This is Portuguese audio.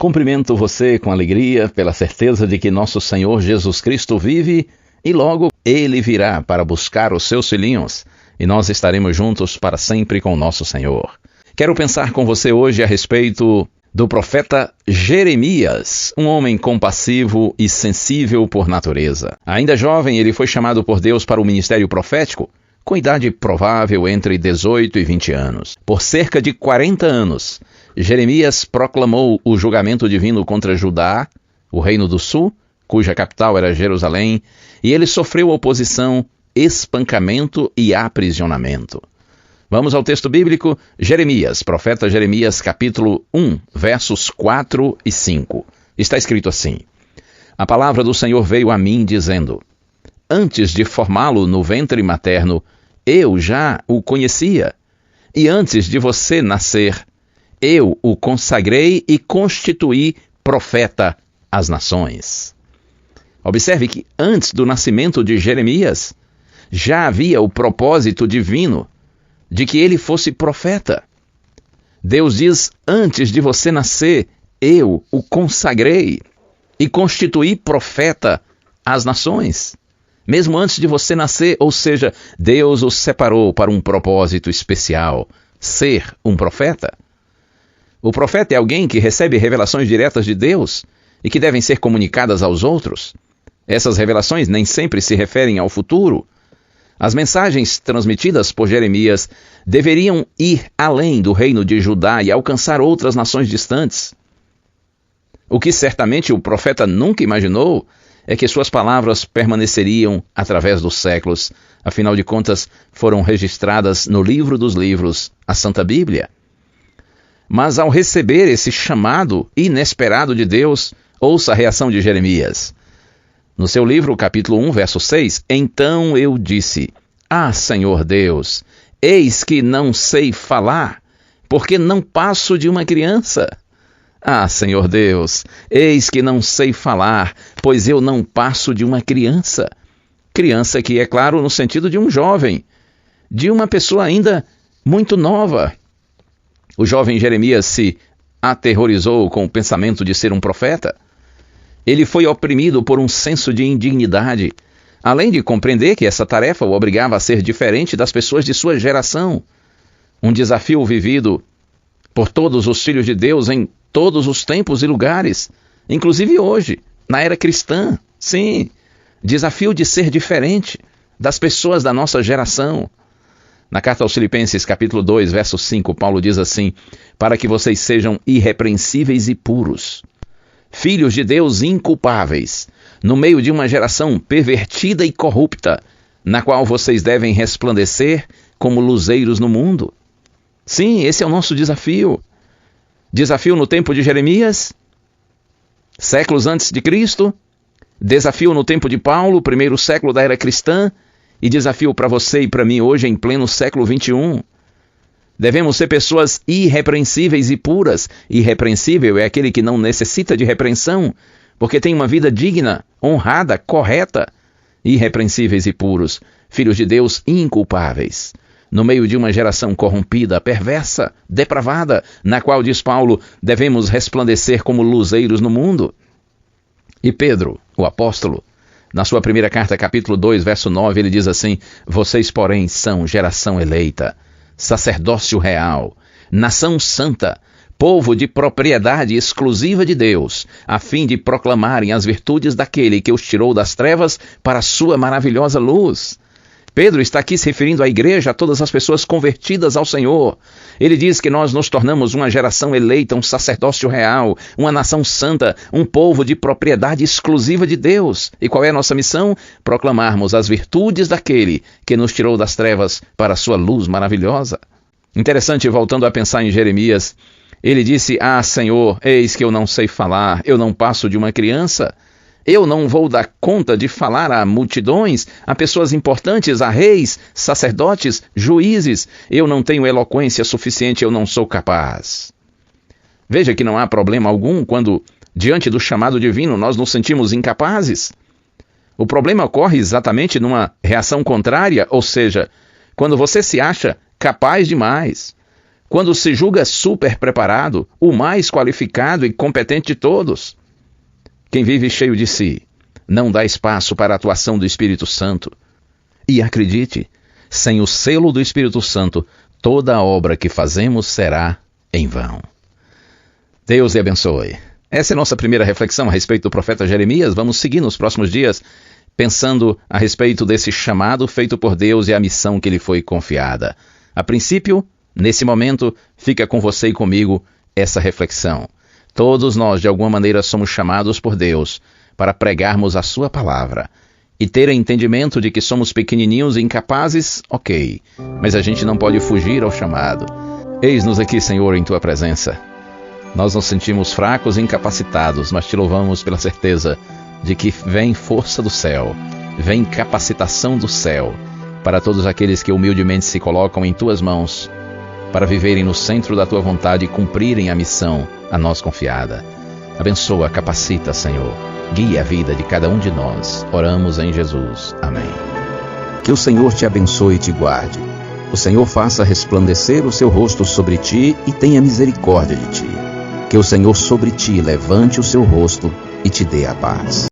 Cumprimento você com alegria pela certeza de que nosso Senhor Jesus Cristo vive e logo Ele virá para buscar os seus filhinhos e nós estaremos juntos para sempre com nosso Senhor. Quero pensar com você hoje a respeito do profeta Jeremias, um homem compassivo e sensível por natureza. Ainda jovem, ele foi chamado por Deus para o ministério profético, com idade provável entre 18 e 20 anos. Por cerca de 40 anos, Jeremias proclamou o julgamento divino contra Judá, o reino do sul, cuja capital era Jerusalém, e ele sofreu oposição, espancamento e aprisionamento. Vamos ao texto bíblico, Jeremias, profeta Jeremias, capítulo 1, versos 4 e 5. Está escrito assim: A palavra do Senhor veio a mim, dizendo: Antes de formá-lo no ventre materno, eu já o conhecia, e antes de você nascer, eu o consagrei e constituí profeta às nações. Observe que antes do nascimento de Jeremias, já havia o propósito divino de que ele fosse profeta. Deus diz: antes de você nascer, eu o consagrei e constituí profeta às nações. Mesmo antes de você nascer, ou seja, Deus o separou para um propósito especial, ser um profeta. O profeta é alguém que recebe revelações diretas de Deus e que devem ser comunicadas aos outros. Essas revelações nem sempre se referem ao futuro. As mensagens transmitidas por Jeremias deveriam ir além do reino de Judá e alcançar outras nações distantes. O que certamente o profeta nunca imaginou é que suas palavras permaneceriam através dos séculos. Afinal de contas, foram registradas no livro dos livros, a Santa Bíblia. Mas ao receber esse chamado inesperado de Deus, ouça a reação de Jeremias. No seu livro, capítulo 1, verso 6, Então eu disse: Senhor Deus, eis que não sei falar, porque não passo de uma criança. Senhor Deus, eis que não sei falar, pois eu não passo de uma criança. Criança que é claro no sentido de um jovem, de uma pessoa ainda muito nova. O jovem Jeremias se aterrorizou com o pensamento de ser um profeta. Ele foi oprimido por um senso de indignidade, além de compreender que essa tarefa o obrigava a ser diferente das pessoas de sua geração. Um desafio vivido por todos os filhos de Deus em todos os tempos e lugares, inclusive hoje, na era cristã. Sim, desafio de ser diferente das pessoas da nossa geração. Na carta aos Filipenses, capítulo 2, verso 5, Paulo diz assim: Para que vocês sejam irrepreensíveis e puros, filhos de Deus inculpáveis, no meio de uma geração pervertida e corrupta, na qual vocês devem resplandecer como luzeiros no mundo. Sim, esse é o nosso desafio. Desafio no tempo de Jeremias, séculos antes de Cristo. Desafio no tempo de Paulo, primeiro século da era cristã. E desafio para você e para mim hoje em pleno século 21. Devemos ser pessoas irrepreensíveis e puras. Irrepreensível é aquele que não necessita de repreensão, porque tem uma vida digna, honrada, correta. Irrepreensíveis e puros, filhos de Deus inculpáveis, no meio de uma geração corrompida, perversa, depravada, na qual, diz Paulo, devemos resplandecer como luzeiros no mundo. E Pedro, o apóstolo, na sua primeira carta, capítulo 2, verso 9, ele diz assim: Vocês, porém, são geração eleita, sacerdócio real, nação santa, povo de propriedade exclusiva de Deus, a fim de proclamarem as virtudes daquele que os tirou das trevas para a sua maravilhosa luz. Pedro está aqui se referindo à igreja, a todas as pessoas convertidas ao Senhor. Ele diz que nós nos tornamos uma geração eleita, um sacerdócio real, uma nação santa, um povo de propriedade exclusiva de Deus. E qual é a nossa missão? Proclamarmos as virtudes daquele que nos tirou das trevas para a sua luz maravilhosa. Interessante, voltando a pensar em Jeremias, ele disse: Senhor, eis que eu não sei falar, eu não passo de uma criança. Eu não vou dar conta de falar a multidões, a pessoas importantes, a reis, sacerdotes, juízes. Eu não tenho eloquência suficiente, eu não sou capaz. Veja que não há problema algum quando, diante do chamado divino, nós nos sentimos incapazes. O problema ocorre exatamente numa reação contrária, ou seja, quando você se acha capaz demais. quando se julga super preparado, o mais qualificado e competente de todos. Quem vive cheio de si não dá espaço para a atuação do Espírito Santo. E acredite, sem o selo do Espírito Santo, toda a obra que fazemos será em vão. Deus lhe abençoe. Essa é a nossa primeira reflexão a respeito do profeta Jeremias. Vamos seguir nos próximos dias pensando a respeito desse chamado feito por Deus e a missão que lhe foi confiada. A princípio, nesse momento, fica com você e comigo essa reflexão. Todos nós, de alguma maneira, somos chamados por Deus para pregarmos a sua palavra. E ter entendimento de que somos pequenininhos e incapazes, ok. Mas a gente não pode fugir ao chamado. Eis-nos aqui, Senhor, em Tua presença. Nós nos sentimos fracos e incapacitados, mas Te louvamos pela certeza de que vem força do céu, vem capacitação do céu, para todos aqueles que humildemente se colocam em Tuas mãos, para viverem no centro da Tua vontade e cumprirem a missão a nós confiada. Abençoa, capacita, Senhor. Guia a vida de cada um de nós. Oramos em Jesus. Amém. Que o Senhor te abençoe e te guarde. O Senhor faça resplandecer o seu rosto sobre ti e tenha misericórdia de ti. Que o Senhor sobre ti levante o seu rosto e te dê a paz.